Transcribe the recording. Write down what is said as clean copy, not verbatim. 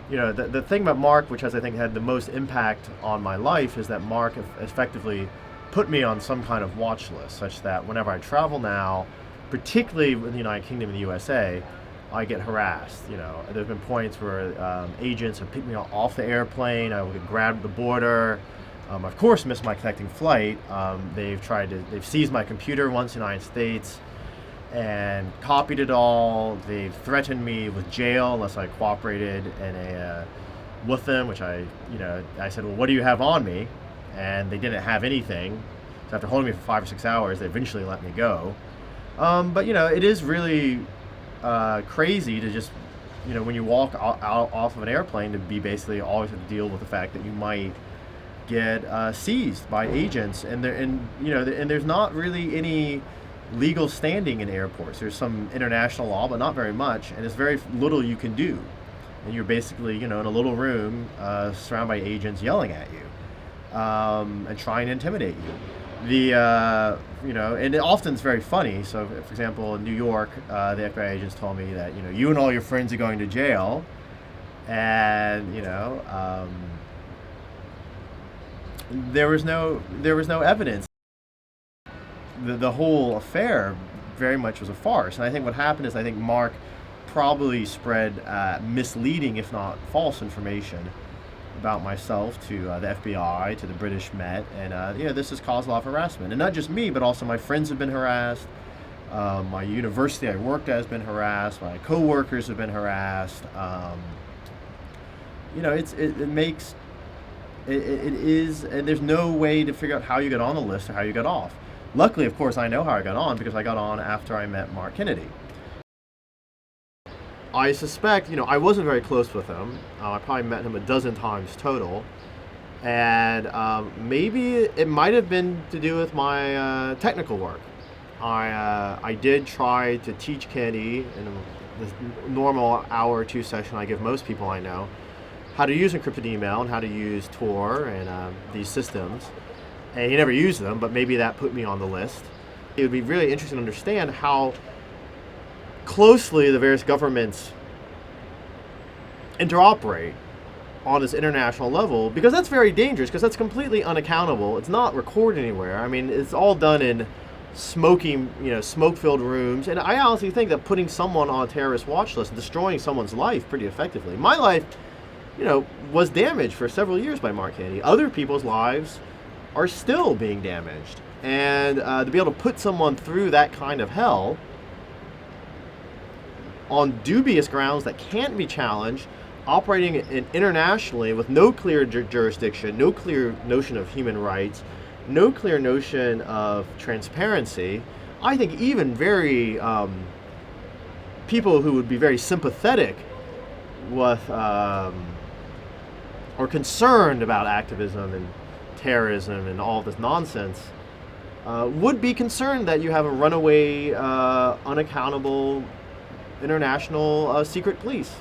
The thing about Mark, which has I think had the most impact on my life, is that Mark effectively put me on some kind of watch list, such that whenever I travel now, particularly in the United Kingdom and the USA, I get harassed. There's been points where agents have picked me off the airplane. I will get grabbed at the border. Of course, missed my connecting flight. They've seized my computer once in the United States and copied it all. They've threatened me with jail unless I cooperated with them, which I said, well, what do you have on me? And they didn't have anything. So after holding me for 5 or 6 hours, they eventually let me go. But it is really crazy to just, when you walk out off of an airplane, to be basically always have to deal with the fact that you might get seized by agents, and there's not really any legal standing in airports. There's some international law, but not very much, and it's very little you can do. And you're basically, in a little room surrounded by agents yelling at you and trying to intimidate you. And it often it's very funny. So, for example, in New York, the FBI agents told me that you and all your friends are going to jail, and there was no evidence. The whole affair very much was a farce, and I think what happened is I think Mark probably spread misleading, if not false, information about myself to the FBI, to the British Met, and this has caused a lot of harassment. And not just me, but also my friends have been harassed. My university I worked at has been harassed. My co-workers have been harassed. It is, and there's no way to figure out how you got on the list or how you got off. Luckily, of course, I know how I got on, because I got on after I met Mark Kennedy. I suspect, I wasn't very close with him. I probably met him a dozen times total. And maybe it might have been to do with my technical work. I did try to teach Kennedy in the normal hour or two session I give most people I know how to use encrypted email and how to use Tor and these systems. And he never used them, but maybe that put me on the list. It would be really interesting to understand how closely the various governments interoperate on this international level, because that's very dangerous, because that's completely unaccountable. It's not recorded anywhere. I mean, it's all done in smoke-filled rooms, and I honestly think that putting someone on a terrorist watch list and destroying someone's life pretty effectively. My life, was damaged for several years by Mark Kennedy. Other people's lives are still being damaged, and to be able to put someone through that kind of hell on dubious grounds that can't be challenged, operating internationally with no clear jurisdiction, no clear notion of human rights, no clear notion of transparency. I think even very people who would be very sympathetic with or concerned about activism and terrorism and all this nonsense would be concerned that you have a runaway, unaccountable international secret police.